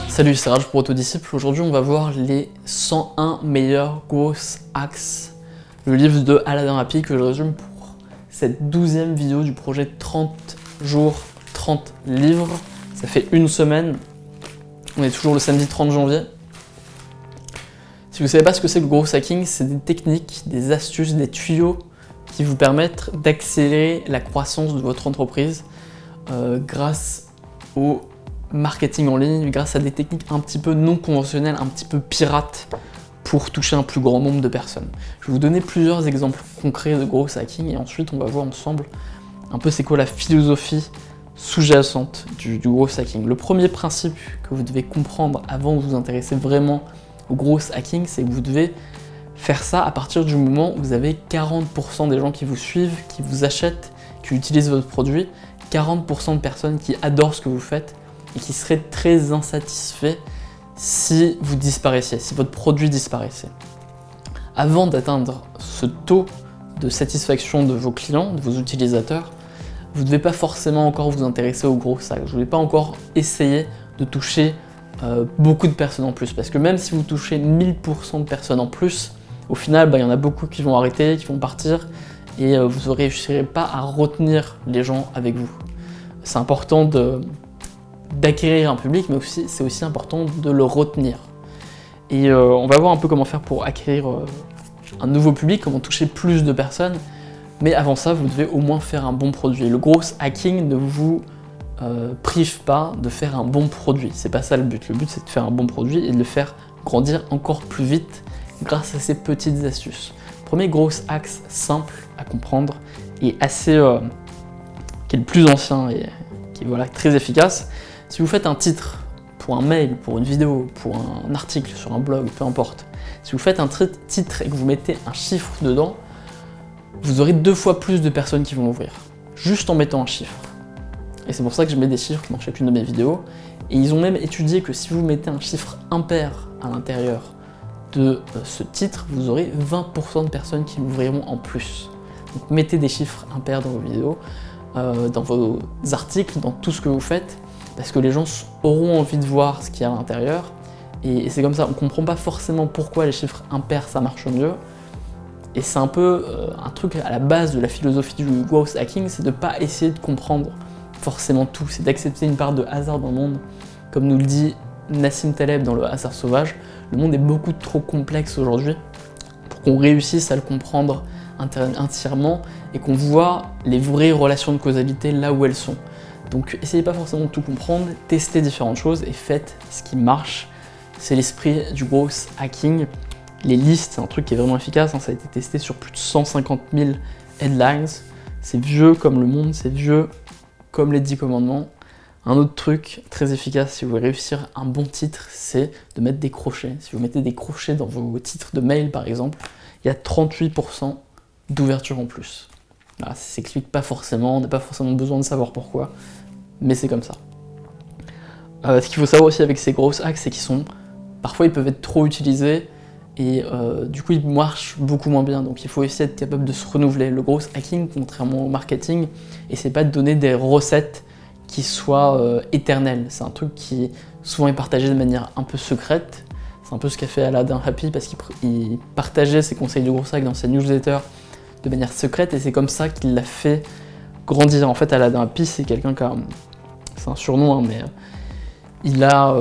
Salut, c'est Raj pour Autodisciple. Aujourd'hui, on va voir les 101 meilleurs growth hacks, le livre de Aladdin Happy que je résume pour cette 12e vidéo du projet 30 jours, 30 livres. Ça fait une semaine. On est toujours le samedi 30 janvier. Si vous ne savez pas ce que c'est le growth hacking, c'est des techniques, des astuces, des tuyaux qui vous permettent d'accélérer la croissance de votre entreprise grâce au marketing en ligne, grâce à des techniques un petit peu non conventionnelles, un petit peu pirates pour toucher un plus grand nombre de personnes. Je vais vous donner plusieurs exemples concrets de growth hacking et ensuite on va voir ensemble un peu c'est quoi la philosophie sous-jacente du growth hacking. Le premier principe que vous devez comprendre avant de vous intéresser vraiment au growth hacking, c'est que vous devez faire ça à partir du moment où vous avez 40% des gens qui vous suivent, qui vous achètent, qui utilisent votre produit, 40% de personnes qui adorent ce que vous faites et qui seraient très insatisfaits si vous disparaissiez, si votre produit disparaissait. Avant d'atteindre ce taux de satisfaction de vos clients, de vos utilisateurs, vous ne devez pas forcément encore vous intéresser au growth hack. Vous ne devez pas encore essayer de toucher beaucoup de personnes en plus, parce que même si vous touchez 1000% de personnes en plus, au final, il y en a beaucoup qui vont arrêter, qui vont partir, et vous ne réussirez pas à retenir les gens avec vous. C'est important d'acquérir un public, mais aussi, c'est aussi important de le retenir. Et on va voir un peu comment faire pour acquérir un nouveau public, comment toucher plus de personnes, mais avant ça, vous devez au moins faire un bon produit. Le growth hacking ne vous prive pas de faire un bon produit, c'est pas ça le but. Le but, c'est de faire un bon produit et de le faire grandir encore plus vite grâce à ces petites astuces. Premier growth hack simple à comprendre et assez qui est le plus ancien et qui est voilà, très efficace. Si vous faites un titre pour un mail, pour une vidéo, pour un article sur un blog, peu importe, si vous faites un titre et que vous mettez un chiffre dedans, vous aurez 2 fois plus de personnes qui vont l'ouvrir, juste en mettant un chiffre. Et c'est pour ça que je mets des chiffres dans chacune de mes vidéos. Et ils ont même étudié que si vous mettez un chiffre impair à l'intérieur de ce titre, vous aurez 20% de personnes qui l'ouvriront en plus. Donc mettez des chiffres impairs dans vos vidéos, dans vos articles, dans tout ce que vous faites, parce que les gens auront envie de voir ce qu'il y a à l'intérieur. Et c'est comme ça, on ne comprend pas forcément pourquoi les chiffres impairs ça marche mieux. Et c'est un peu un truc à la base de la philosophie du growth hacking, c'est de ne pas essayer de comprendre forcément tout, c'est d'accepter une part de hasard dans le monde. Comme nous le dit Nassim Taleb dans Le hasard sauvage, le monde est beaucoup trop complexe aujourd'hui pour qu'on réussisse à le comprendre entièrement et qu'on voit les vraies relations de causalité là où elles sont. Donc essayez pas forcément de tout comprendre, testez différentes choses et faites ce qui marche. C'est l'esprit du growth hacking. Les listes, c'est un truc qui est vraiment efficace, ça a été testé sur plus de 150 000 headlines. C'est vieux comme le monde, c'est vieux comme les 10 commandements. Un autre truc très efficace si vous voulez réussir un bon titre, c'est de mettre des crochets. Si vous mettez des crochets dans vos titres de mail par exemple, il y a 38% d'ouverture en plus. Voilà, ça s'explique pas forcément, on n'a pas forcément besoin de savoir pourquoi, mais c'est comme ça. Ce qu'il faut savoir aussi avec ces growth hacks, c'est parfois ils peuvent être trop utilisés et du coup ils marchent beaucoup moins bien, donc il faut essayer d'être capable de se renouveler. Le growth hacking, contrairement au marketing, c'est pas de donner des recettes qui soient éternelles. C'est un truc qui souvent est partagé de manière un peu secrète. C'est un peu ce qu'a fait Aladdin Happy parce qu'il partageait ses conseils de growth hack dans sa newsletter de manière secrète et c'est comme ça qu'il l'a fait grandir. En fait, Aladdin Happy, c'est quelqu'un qui a... C'est un surnom, mais il a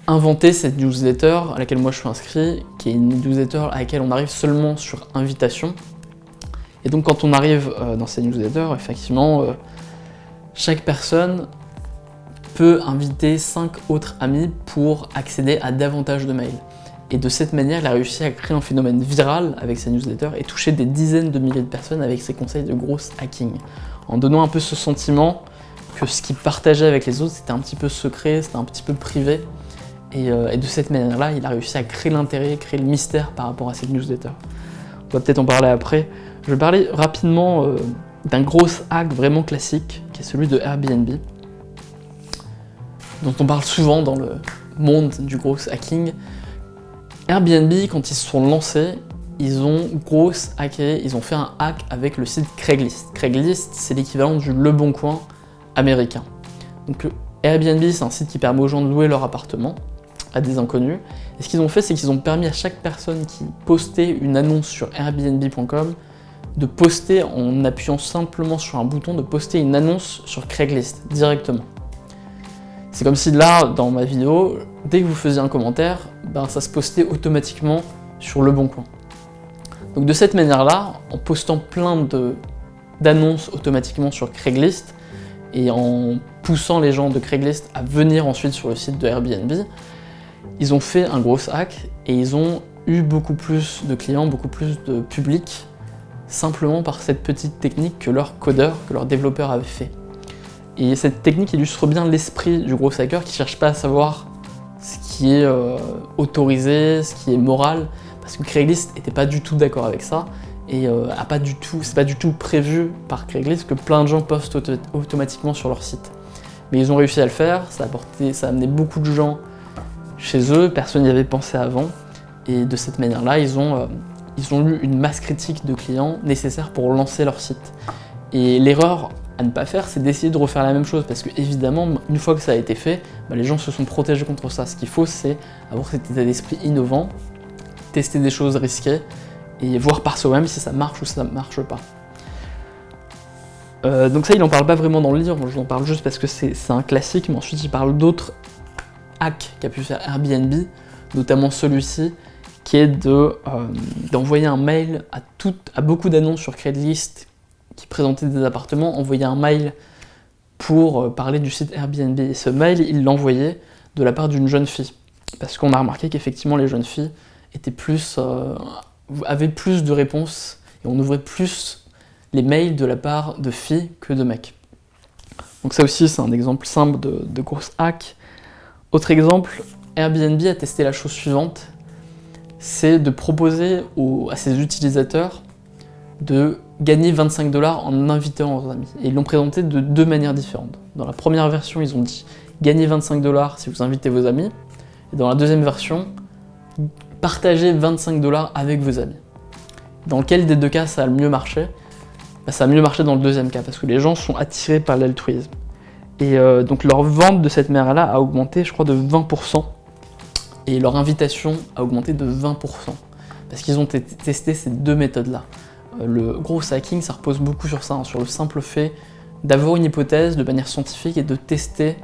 inventé cette newsletter à laquelle moi je suis inscrit, qui est une newsletter à laquelle on arrive seulement sur invitation. Et donc quand on arrive dans cette newsletter, effectivement, chaque personne peut inviter 5 autres amis pour accéder à davantage de mails. Et de cette manière, il a réussi à créer un phénomène viral avec sa newsletter et toucher des dizaines de milliers de personnes avec ses conseils de growth hacking. En donnant un peu ce sentiment que ce qu'il partageait avec les autres, c'était un petit peu secret, c'était un petit peu privé. Et de cette manière-là, il a réussi à créer l'intérêt, créer le mystère par rapport à cette newsletter. On va peut-être en parler après. Je vais parler rapidement d'un growth hack vraiment classique, qui est celui de Airbnb, dont on parle souvent dans le monde du growth hacking. Airbnb, quand ils se sont lancés, ils ont growth hacké, ils ont fait un hack avec le site Craigslist. Craigslist, c'est l'équivalent du Le Bon Coin américain. Donc Airbnb, c'est un site qui permet aux gens de louer leur appartement à des inconnus. Et ce qu'ils ont fait, c'est qu'ils ont permis à chaque personne qui postait une annonce sur Airbnb.com de poster, en appuyant simplement sur un bouton, de poster une annonce sur Craigslist directement. C'est comme si là, dans ma vidéo, dès que vous faisiez un commentaire, ça se postait automatiquement sur Le Bon Coin. Donc de cette manière-là, en postant plein d'annonces automatiquement sur Craigslist et en poussant les gens de Craigslist à venir ensuite sur le site de Airbnb, ils ont fait un gros hack et ils ont eu beaucoup plus de clients, beaucoup plus de public, simplement par cette petite technique que leur codeur, que leur développeur avait fait. Et cette technique illustre bien l'esprit du gros hacker qui ne cherche pas à savoir ce qui est autorisé, ce qui est moral, parce que Craigslist n'était pas du tout d'accord avec ça, et c'est pas du tout prévu par Craigslist que plein de gens postent automatiquement sur leur site. Mais ils ont réussi à le faire, ça a amené beaucoup de gens chez eux, personne n'y avait pensé avant, et de cette manière-là, ils ont eu une masse critique de clients nécessaire pour lancer leur site. Et l'erreur à ne pas faire, c'est d'essayer de refaire la même chose, parce que évidemment, une fois que ça a été fait, les gens se sont protégés contre ça. Ce qu'il faut, c'est avoir cet état d'esprit innovant, tester des choses risquées, et voir par soi-même si ça marche ou si ça ne marche pas. Donc ça, il n'en parle pas vraiment dans le livre, je l'en parle juste parce que c'est un classique, mais ensuite il parle d'autres hacks qu'a pu faire Airbnb, notamment celui-ci, qui est d'envoyer un mail à beaucoup d'annonces sur Craigslist qui présentaient des appartements, envoyer un mail pour parler du site Airbnb. Et ce mail, il l'envoyait de la part d'une jeune fille. Parce qu'on a remarqué qu'effectivement, les jeunes filles avaient plus de réponses et on ouvrait plus les mails de la part de filles que de mecs. Donc ça aussi, c'est un exemple simple de gros hack. Autre exemple, Airbnb a testé la chose suivante, c'est de proposer à ses utilisateurs de gagner 25 $, en invitant leurs amis. Et ils l'ont présenté de deux manières différentes. Dans la première version, ils ont dit gagnez 25 $ si vous invitez vos amis. Et dans la deuxième version, partagez 25 $ avec vos amis. Dans lequel des deux cas ça a le mieux marché? Ça a mieux marché dans le deuxième cas, parce que les gens sont attirés par l'altruisme. Et donc leur vente de cette manière-là a augmenté, je crois, de 20%. Et leur invitation a augmenté de 20%. Parce qu'ils ont testé ces deux méthodes-là. Le gros hacking, ça repose beaucoup sur ça, sur le simple fait d'avoir une hypothèse de manière scientifique et de tester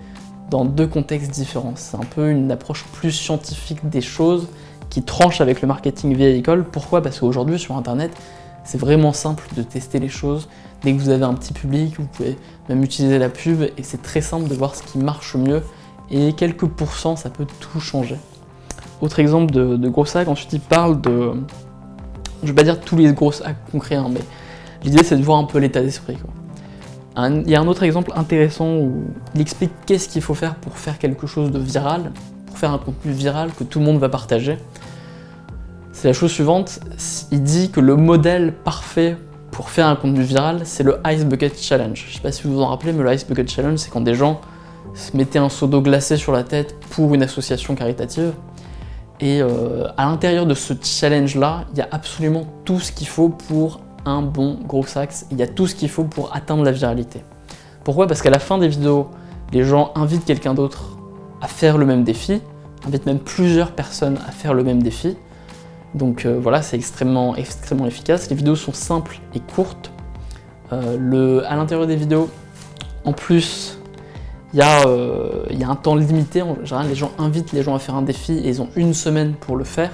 dans deux contextes différents. C'est un peu une approche plus scientifique des choses qui tranche avec le marketing via l'école. Pourquoi? Parce qu'aujourd'hui, sur Internet, c'est vraiment simple de tester les choses. Dès que vous avez un petit public, vous pouvez même utiliser la pub et c'est très simple de voir ce qui marche mieux. Et quelques pourcents, ça peut tout changer. Autre exemple de gros hack, ensuite il parle de... Je vais pas dire tous les gros hacks concrets, mais l'idée c'est de voir un peu l'état d'esprit. Il y a un autre exemple intéressant où il explique qu'est-ce qu'il faut faire pour faire quelque chose de viral, pour faire un contenu viral que tout le monde va partager. C'est la chose suivante, il dit que le modèle parfait pour faire un contenu viral, c'est le Ice Bucket Challenge. Je sais pas si vous vous en rappelez, mais le Ice Bucket Challenge, c'est quand des gens se mettaient un seau d'eau glacée sur la tête pour une association caritative. Et à l'intérieur de ce challenge-là, il y a absolument tout ce qu'il faut pour un bon gros hack. Il y a tout ce qu'il faut pour atteindre la viralité. Pourquoi? Parce qu'à la fin des vidéos, les gens invitent quelqu'un d'autre à faire le même défi, invitent même plusieurs personnes à faire le même défi. Donc voilà, c'est extrêmement efficace. Les vidéos sont simples et courtes. À l'intérieur des vidéos, en plus, il y a un temps limité. En général, les gens invitent les gens à faire un défi et ils ont une semaine pour le faire.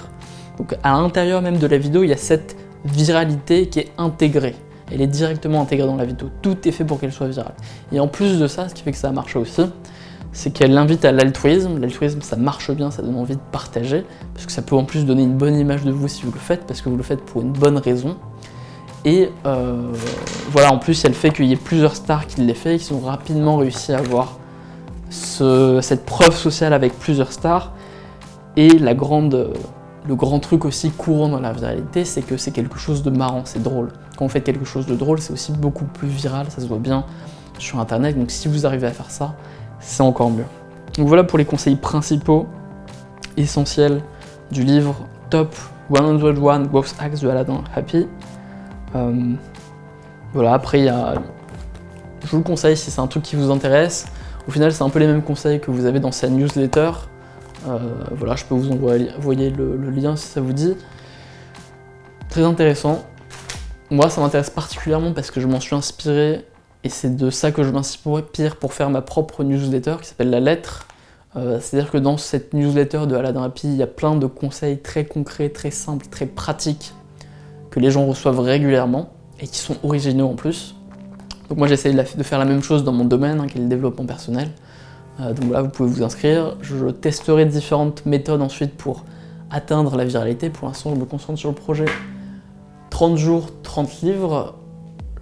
Donc à l'intérieur même de la vidéo, il y a cette viralité qui est intégrée. Elle est directement intégrée dans la vidéo. Tout est fait pour qu'elle soit virale. Et en plus de ça, ce qui fait que ça marche aussi, c'est qu'elle invite à l'altruisme. L'altruisme, ça marche bien, ça donne envie de partager, parce que ça peut en plus donner une bonne image de vous si vous le faites, parce que vous le faites pour une bonne raison. Et voilà, en plus, il y a le fait qu'il y ait plusieurs stars qui l'aient fait, et qui ont rapidement réussi à avoir cette preuve sociale avec plusieurs stars. Et le grand truc aussi courant dans la viralité, c'est que c'est quelque chose de marrant, c'est drôle. Quand vous faites quelque chose de drôle, c'est aussi beaucoup plus viral, ça se voit bien sur Internet, donc si vous arrivez à faire ça, c'est encore mieux. Donc voilà pour les conseils principaux, essentiels du livre Top 101 Growth Hacks de Aladdin Happy. Voilà, après je vous le conseille si c'est un truc qui vous intéresse. Au final, c'est un peu les mêmes conseils que vous avez dans sa newsletter. Voilà, je peux vous envoyer le lien si ça vous dit. Très intéressant. Moi, ça m'intéresse particulièrement parce que je m'en suis inspiré et c'est de ça que je m'inspire pour faire ma propre newsletter qui s'appelle La Lettre. C'est-à-dire que dans cette newsletter de Aladdin Happy, il y a plein de conseils très concrets, très simples, très pratiques que les gens reçoivent régulièrement et qui sont originaux en plus. Donc moi, j'essaye de faire la même chose dans mon domaine, qui est le développement personnel. Donc là, vous pouvez vous inscrire. Je testerai différentes méthodes ensuite pour atteindre la viralité. Pour l'instant, je me concentre sur le projet 30 jours, 30 livres.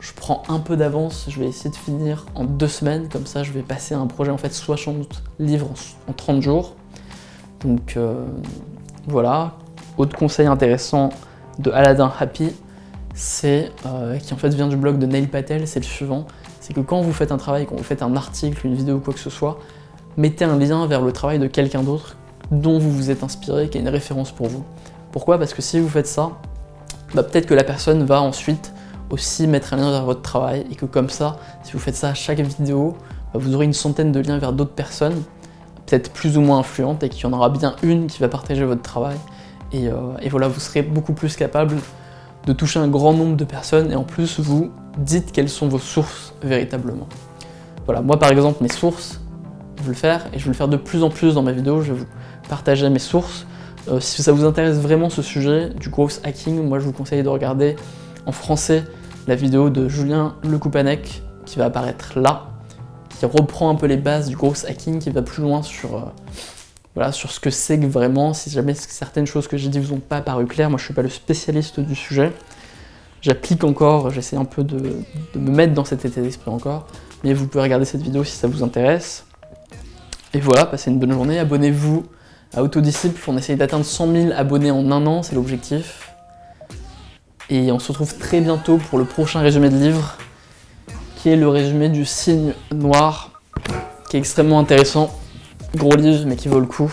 Je prends un peu d'avance, je vais essayer de finir en 2 semaines, comme ça je vais passer à un projet en fait 60 livres en 30 jours. Donc voilà. Autre conseil intéressant de Aladdin Happy, c'est qui en fait vient du blog de Neil Patel, c'est le suivant. C'est que quand vous faites un travail, quand vous faites un article, une vidéo ou quoi que ce soit, mettez un lien vers le travail de quelqu'un d'autre dont vous vous êtes inspiré, qui est une référence pour vous. Pourquoi ? Parce que si vous faites ça, peut-être que la personne va ensuite aussi mettre un lien vers votre travail et que comme ça, si vous faites ça à chaque vidéo, vous aurez une centaine de liens vers d'autres personnes, peut-être plus ou moins influentes, et qu'il y en aura bien une qui va partager votre travail. Et voilà, vous serez beaucoup plus capable de toucher un grand nombre de personnes et en plus vous dites quelles sont vos sources véritablement. Voilà, moi par exemple mes sources, je vais le faire et je vais le faire de plus en plus dans ma vidéo, je vais vous partager mes sources. Si ça vous intéresse vraiment ce sujet du growth hacking, moi je vous conseille de regarder en français la vidéo de Julien Lecoupanec qui va apparaître là, qui reprend un peu les bases du growth hacking, qui va plus loin sur, voilà, sur ce que c'est que vraiment, si jamais certaines choses que j'ai dit vous ont pas paru claires, moi je suis pas le spécialiste du sujet, j'applique encore, j'essaie un peu de me mettre dans cet état d'esprit encore, mais vous pouvez regarder cette vidéo si ça vous intéresse. Et voilà, passez une bonne journée, abonnez-vous à Autodisciple, on essaye d'atteindre 100 000 abonnés en 1 an, c'est l'objectif. Et on se retrouve très bientôt pour le prochain résumé de livre, qui est le résumé du Cygne noir, qui est extrêmement intéressant. Gros livre, mais qui vaut le coup.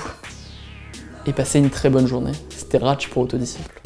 Et passez une très bonne journée. C'était Ratch pour Autodisciple.